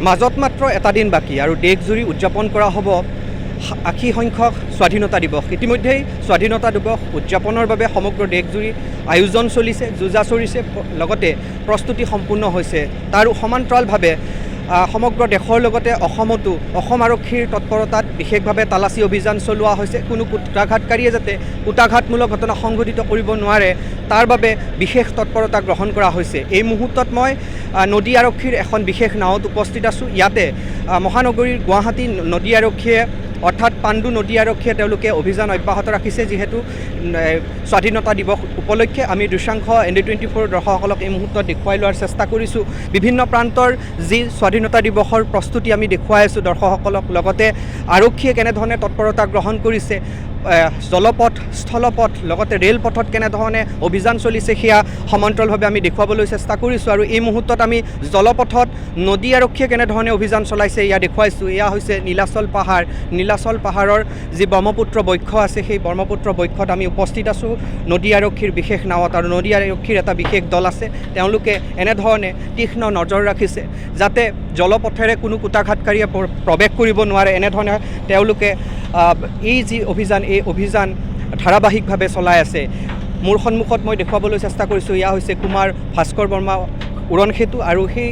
মাজত মাত্ৰ এটা দিন বাকী আৰু দেশজুৰি উদযাপন কৰা হ'ব ৮০ সংখ্যক স্বাধীনতা দিৱস। ইতিমধ্যেই স্বাধীনতা দিৱস উদযাপনৰ বাবে সমগ্ৰ দেশজুৰি আয়োজন চলিছে, যুঁজা চলিছে, লগতে প্ৰস্তুতি সম্পূৰ্ণ হৈছে। তাৰ সমান্তৰালভাৱে সমগ্ৰ দেশৰ লগতে অসমতো অসম আৰক্ষীৰ তৎপৰতাত বিশেষভাৱে তালাচী অভিযান চলোৱা হৈছে। কোনো কুটাঘাতকাৰীয়ে যাতে কুটাঘাতমূলক ঘটনা সংঘটিত কৰিব নোৱাৰে তাৰ বাবে বিশেষ তৎপৰতা গ্ৰহণ কৰা হৈছে। এই মুহূৰ্তত মই নদী আৰক্ষীৰ এখন বিশেষ নাৱত উপস্থিত আছোঁ। ইয়াতে মহানগৰীৰ গুৱাহাটী নদী আৰক্ষীয়ে অৰ্থাৎ পাণ্ডু নদী আৰক্ষীয়ে তেওঁলোকে অভিযান অব্যাহত ৰাখিছে। যিহেতু স্বাধীনতা দিৱস উপলক্ষে আমি দৃশ্যাংশ ND24 দৰ্শকসকলক এই মুহূৰ্তত দেখুৱাই লোৱাৰ চেষ্টা কৰিছোঁ। বিভিন্ন প্ৰান্তৰ যি স্বাধীনতা দিৱসৰ প্ৰস্তুতি আমি দেখুৱাই আছোঁ দৰ্শকসকলক, লগতে আৰক্ষীয়ে কেনেধৰণে তৎপৰতা গ্ৰহণ কৰিছে, জলপথ, স্থলপথ, লগতে ৰেলপথত কেনেধৰণে অভিযান চলিছে সেয়া সমান্তৰালভাৱে আমি দেখুৱাবলৈ চেষ্টা কৰিছোঁ। আৰু এই মুহূৰ্তত আমি জলপথত নদী আৰক্ষীয়ে কেনেধৰণে অভিযান চলাইছে এয়া দেখুৱাইছোঁ। এয়া হৈছে নীলাচল পাহাৰ। নীলাচল পাহাৰৰ যি ব্ৰহ্মপুত্ৰ বক্ষ আছে সেই ব্ৰহ্মপুত্ৰ বক্ষত আমি উপস্থিত আছোঁ নদী আৰক্ষীৰ বিশেষ নাৱত। আৰু নদী আৰক্ষীৰ এটা বিশেষ দল আছে, তেওঁলোকে এনেধৰণে তীক্ষ্ণ নজৰ ৰাখিছে যাতে জলপথেৰে কোনো কুটাঘাতকাৰীয়ে প্ৰৱেশ কৰিব নোৱাৰে। এনেধৰণে তেওঁলোকে এই যি অভিযান, এই অভিযান ধাৰাবাহিকভাৱে চলাই আছে। মোৰ সন্মুখত মই দেখুৱাবলৈ চেষ্টা কৰিছোঁ, এয়া হৈছে কুমাৰ ভাস্কৰ বৰ্মা উৰণ সেতু। আৰু সেই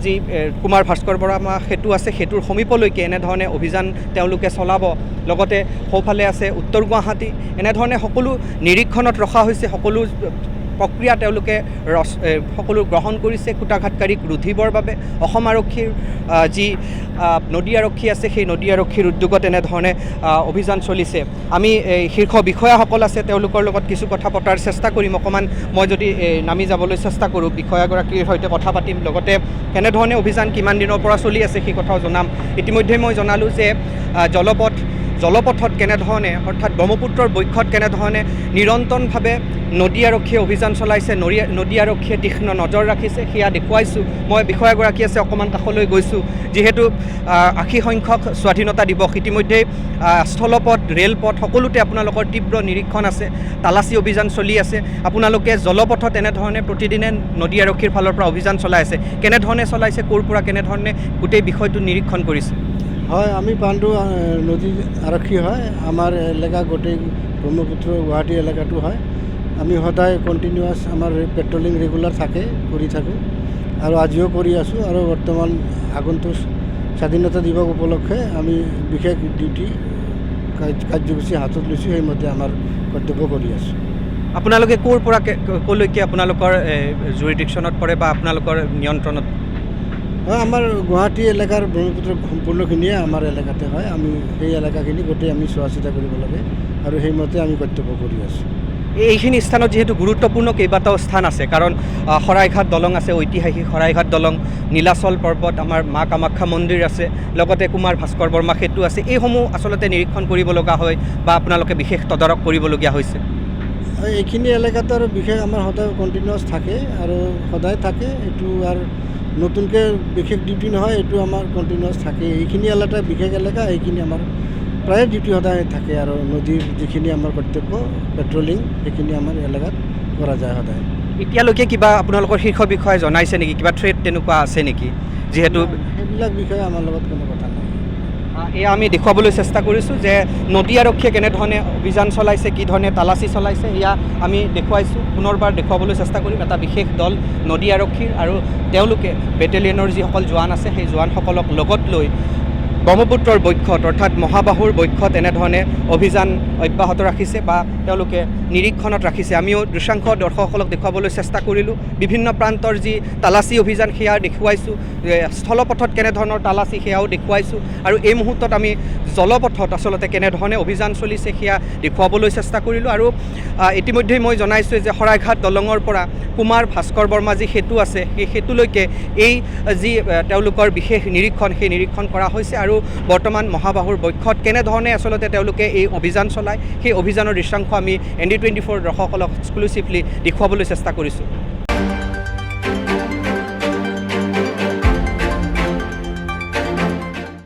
যি কুমাৰ ভাস্কৰ বৰ্মা সেতু আছে সেতুৰ সমীপলৈকে এনেধৰণে অভিযান তেওঁলোকে চলাব। লগতে সৌফালে আছে উত্তৰ গুৱাহাটী। এনেধৰণে সকলো নিৰীক্ষণত ৰখা হৈছে, সকলো প্ৰক্ৰিয়া তেওঁলোকে সকলো গ্ৰহণ কৰিছে কুটাঘাতকাৰীক ৰুধিবৰ বাবে। অসম আৰক্ষীৰ যি নদী আৰক্ষী আছে সেই নদী আৰক্ষীৰ উদ্যোগত এনেধৰণে অভিযান চলিছে। আমি শীৰ্ষ বিষয়াসকল আছে তেওঁলোকৰ লগত কিছু কথা পতাৰ চেষ্টা কৰিম। অকণমান মই যদি নামি যাবলৈ চেষ্টা কৰোঁ, বিষয়াগৰাকীৰ সৈতে কথা পাতিম, লগতে কেনেধৰণে অভিযান কিমান দিনৰ পৰা চলি আছে সেই কথাও জনাম। ইতিমধ্যে মই জনালোঁ যে জলপথত কেনেধৰণে অৰ্থাৎ ব্ৰহ্মপুত্ৰৰ বক্ষত কেনেধৰণে নিৰন্তৰভাৱে নদী আৰক্ষীয়ে অভিযান চলাইছে, নদী আৰক্ষীয়ে তীক্ষ্ণ নজৰ ৰাখিছে সেয়া দেখুৱাইছোঁ। মই বিষয়াগৰাকী আছে অকণমান কাষলৈ গৈছোঁ। যিহেতু ৮০ সংখ্যক স্বাধীনতা দিৱস, ইতিমধ্যেই স্থলপথ, ৰেলপথ সকলোতে আপোনালোকৰ তীব্ৰ নিৰীক্ষণ আছে, তালাচী অভিযান চলি আছে। আপোনালোকে জলপথত এনেধৰণে প্ৰতিদিনে নদী আৰক্ষীৰ ফালৰ পৰা অভিযান চলাই আছে, কেনেধৰণে চলাইছে, ক'ৰ পৰা কেনেধৰণে গোটেই বিষয়টো নিৰীক্ষণ কৰিছে? হয়, আমি পাণ্ডু নদী আৰক্ষী হয়। আমাৰ এলেকা গোটেই ব্ৰহ্মপুত্ৰ গুৱাহাটী এলেকাটো হয়। আমি সদায় কণ্টিনিউৱাছ আমাৰ পেট্ৰলিং ৰেগুলাৰ কৰি থাকোঁ আৰু আজিও কৰি আছোঁ। আৰু বৰ্তমান আগন্তুক স্বাধীনতা দিৱস উপলক্ষে আমি বিশেষ ডিউটি কাৰ্যসূচী হাতত লৈছোঁ, সেইমতে আমাৰ কৰ্তব্য কৰি আছোঁ। আপোনালোকে ক'ৰ পৰা ক'লৈকে আপোনালোকৰ জুৰিডিকশ্যনত পৰে বা আপোনালোকৰ নিয়ন্ত্ৰণত? হয়, আমাৰ গুৱাহাটী এলেকাৰ ব্ৰহ্মপুত্ৰ সম্পূৰ্ণখিনিয়ে আমাৰ এলেকাতে হয়। আমি সেই এলেকাখিনি গোটেই আমি চোৱা চিতা কৰিব লাগে আৰু সেইমতে আমি কৰ্তব্য কৰি আছোঁ। এইখিনি স্থানত যিহেতু গুৰুত্বপূৰ্ণ কেইবাটাও স্থান আছে, কাৰণ শৰাইঘাট দলং আছে, ঐতিহাসিক শৰাইঘাট দলং, নীলাচল পৰ্বত, আমাৰ মা কামাখ্যা মন্দিৰ আছে, লগতে কুমাৰ ভাস্কৰ বৰ্মা সেতু আছে। এইসমূহ আচলতে নিৰীক্ষণ কৰিব লগা হয় বা আপোনালোকে বিশেষ তদাৰক কৰিবলগীয়া হৈছে। এইখিনি এলেকাত আৰু বিশেষ আমাৰ সদায় কণ্টিনিউৱাছ থাকে আৰু সদায় থাকে। এইটো আৰু নতুনকৈ বিশেষ ডিউটি নহয়, এইটো আমাৰ কণ্টিনিউৱাছ থাকে। এইখিনি এলেকা বিশেষ এলেকা, এইখিনি আমাৰ প্ৰায় ডিউটি সদায় থাকে। আৰু নদীৰ যিখিনি আমাৰ কৰ্তব্য পেট্ৰলিং সেইখিনি আমাৰ এলেকাত কৰা যায় সদায়। এতিয়ালৈকে কিবা আপোনালোকৰ শীৰ্ষ বিষয়ে জনাইছে নেকি, কিবা থ্ৰেট তেনেকুৱা আছে নেকি? যিহেতু সেইবিলাক বিষয়ে আমাৰ লগত কোনো কথা নাই। এয়া আমি দেখুৱাবলৈ চেষ্টা কৰিছোঁ যে নদী আৰক্ষীয়ে কেনেধৰণে অভিযান চলাইছে, কি ধৰণে তালাচী চলাইছে এয়া আমি দেখুৱাইছোঁ। পুনৰবাৰ দেখুৱাবলৈ চেষ্টা কৰিম। এটা বিশেষ দল নদী আৰক্ষীৰ আৰু তেওঁলোকে বেটেলিয়নৰ যিসকল জোৱান আছে সেই জোৱানসকলক লগত লৈ ব্ৰহ্মপুত্ৰৰ বক্ষত অৰ্থাৎ মহাবাহুৰ বক্ষত এনেধৰণে অভিযান অব্যাহত ৰাখিছে বা তেওঁলোকে নিৰীক্ষণত ৰাখিছে। আমিও দৃশ্যাংশ দৰ্শকসকলক দেখুৱাবলৈ চেষ্টা কৰিলোঁ। বিভিন্ন প্ৰান্তৰ যি তালাচী অভিযান সেয়া দেখুৱাইছোঁ, স্থলপথত কেনেধৰণৰ তালাচী সেয়াও দেখুৱাইছোঁ। আৰু এই মুহূৰ্তত আমি জলপথত আচলতে কেনেধৰণে অভিযান চলিছে সেয়া দেখুৱাবলৈ চেষ্টা কৰিলোঁ। আৰু ইতিমধ্যেই মই জনাইছোঁ যে শৰাইঘাট দলঙৰ পৰা কুমাৰ ভাস্কৰ বৰ্মা যি সেতু আছে সেই সেতুলৈকে এই যি তেওঁলোকৰ বিশেষ নিৰীক্ষণ সেই নিৰীক্ষণ কৰা হৈছে। আৰু বৰ্তমান মহাবাহুৰ বক্ষত কেনেধৰণে আচলতে তেওঁলোকে এই অভিযান চলায় সেই অভিযানৰ দৃশ্যাংশ আমি ND24 দৰ্শকসকলক এক্সক্লুচিভলি দেখুৱাবলৈ চেষ্টা কৰিছোঁ।